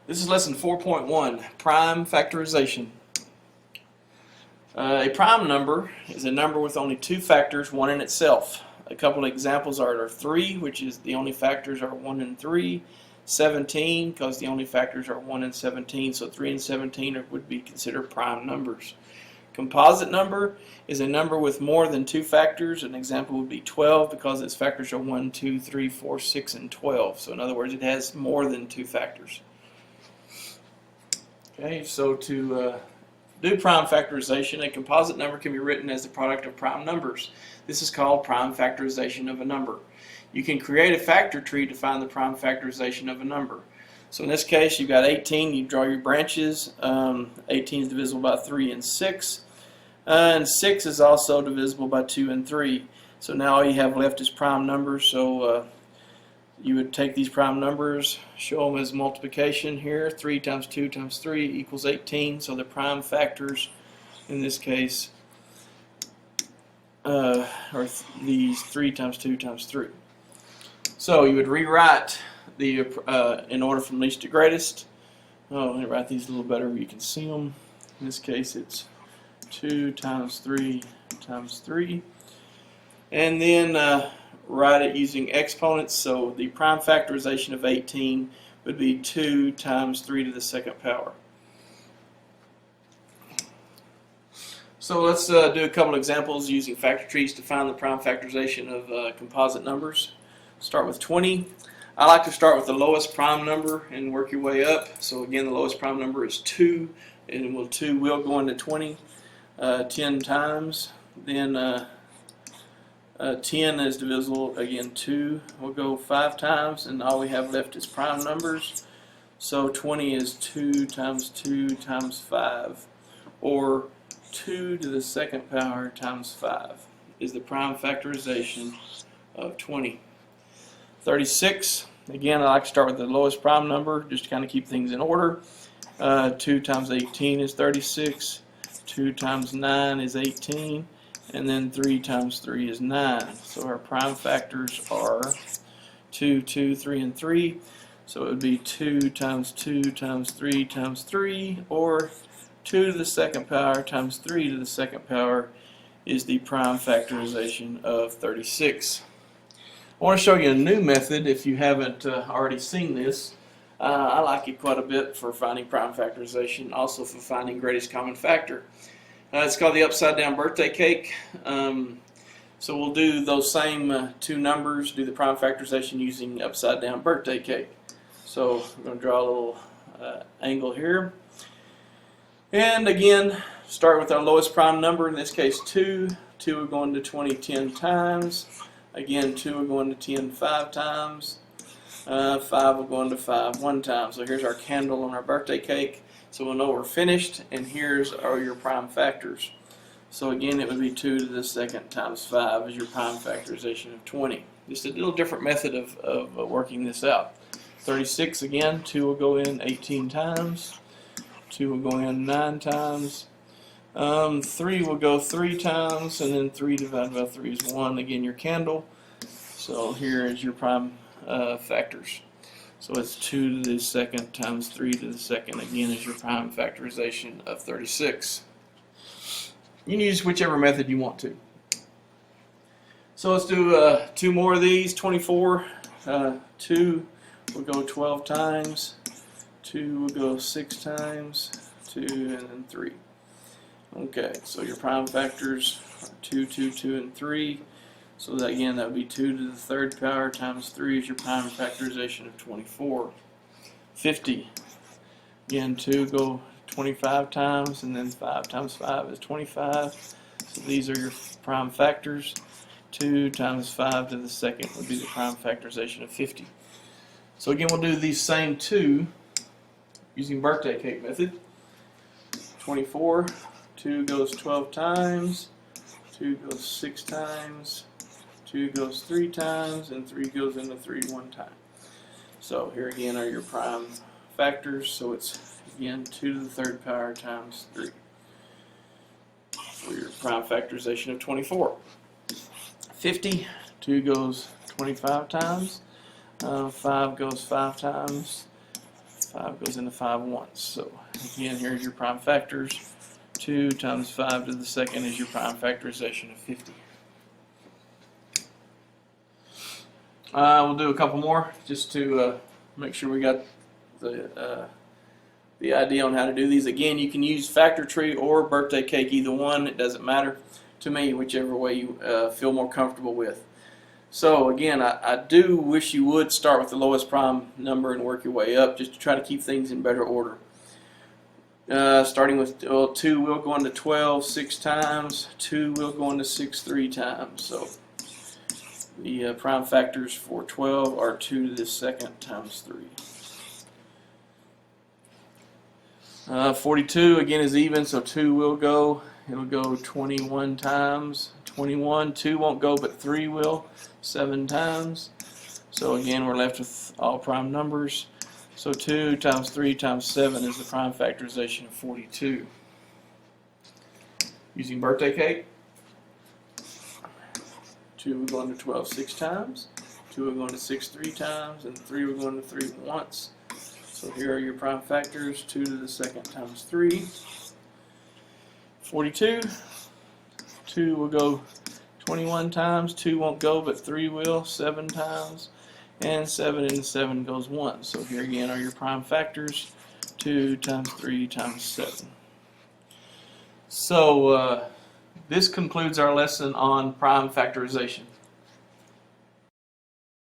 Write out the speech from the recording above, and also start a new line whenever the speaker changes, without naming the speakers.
This is lesson 4.1, prime factorization. A prime number is a number with only two factors, one in itself. A couple of examples are 3, which is the only factors are 1 and 3, 17, because the only factors are 1 and 17, so 3 and 17 would be considered prime numbers. Composite number is a number with more than two factors. An example would be 12 because its factors are 1, 2, 3, 4, 6, and 12. So in other words, it has more than two factors. Okay, so to do prime factorization, a composite number can be written as the product of prime numbers. This is called prime factorization of a number. You can create a factor tree to find the prime factorization of a number. So in this case, you've got 18, you draw your branches. 18 is divisible by 3 and 6. And 6 is also divisible by 2 and 3. So now all you have left is prime numbers. So you would take these prime numbers, show them as multiplication here. 3 times 2 times 3 equals 18. So the prime factors in this case are these 3 times 2 times 3. So you would rewrite the in order from least to greatest. Let me write these a little better where you can see them. In this case, it's 2 times 3 times 3. And then write it using exponents. So the prime factorization of 18 would be 2 times 3 to the second power. So let's do a couple examples using factor trees to find the prime factorization of composite numbers. Start with 20. I like to start with the lowest prime number and work your way up. So again, the lowest prime number is 2, and 2 will go into 20 10 times. Then 10 is divisible, again 2 will go 5 times, and all we have left is prime numbers. So 20 is 2 times 2 times 5, or 2 to the second power times 5 is the prime factorization of 20. 36, again I like to start with the lowest prime number just to kind of keep things in order. 2 times 18 is 36, 2 times 9 is 18, and then 3 times 3 is 9. So our prime factors are 2, 2, 3, and 3. So it would be 2 times 2 times 3 times 3, or 2 to the second power times 3 to the second power is the prime factorization of 36. I want to show you a new method if you haven't already seen this. I like it quite a bit for finding prime factorization, also for finding greatest common factor. It's called the upside down birthday cake. So we'll do those same two numbers, do the prime factorization using upside down birthday cake. So I'm going to draw a little angle here. And again, start with our lowest prime number, in this case 2. 2 will go into 20 10 times. Again, 2 will go into 10 5 times. 5 will go into 5 1 time. So here's our candle on our birthday cake. So we'll know we're finished, and here's are your prime factors. So again, it would be 2 to the second times 5 is your prime factorization of 20. Just a little different method of working this out. 36, again, 2 will go in 18 times. 2 will go in 9 times. 3 will go 3 times, and then 3 divided by 3 is 1. Again, your candle. So here is your prime factors. So it's 2 to the second times 3 to the second, again, is your prime factorization of 36. You can use whichever method you want to. So let's do 2 more of these. 24. 2 will go 12 times. 2 will go 6 times. 2, and then 3. Okay, so your prime factors are 2, 2, 2, and 3. So that, again, that would be 2 to the third power times 3 is your prime factorization of 24. 50. Again, 2 go 25 times, and then 5 times 5 is 25. So these are your prime factors. 2 times 5 to the second would be the prime factorization of 50. So again, we'll do these same two using birthday cake method. 24. 2 goes 12 times. 2 goes 6 times. 2 goes 3 times, and 3 goes into 3 1 time. So here again are your prime factors. So it's again 2 to the third power times 3 for your prime factorization of 24. 50, 2 goes 25 times. 5 goes 5 times. 5 goes into 5 once. So again, here's your prime factors. 2 times 5 to the second is your prime factorization of 50. We'll do a couple more just to make sure we got the idea on how to do these. Again, you can use factor tree or birthday cake, either one. It doesn't matter to me, whichever way you feel more comfortable with. So again, I do wish you would start with the lowest prime number and work your way up, just to try to keep things in better order. Starting with 2 will go into 12 6 times, 2 will go into 6 3 times. So the prime factors for 12 are 2 to the second times 3. 42 again is even, so 2 will go. It'll go 21 times. 21, 2 won't go, but 3 will. 7 times. So again, we're left with all prime numbers. So 2 times 3 times 7 is the prime factorization of 42. Using birthday cake, 2 will go into 12 6 times. 2 will go into 6 3 times, and 3 will go into 3 once. So here are your prime factors, 2 to the second times 3. 42, 2 will go 21 times, 2 won't go, but 3 will, 7 times, and 7 into 7 goes once. So here again are your prime factors, 2 times 3 times 7. So this concludes our lesson on prime factorization.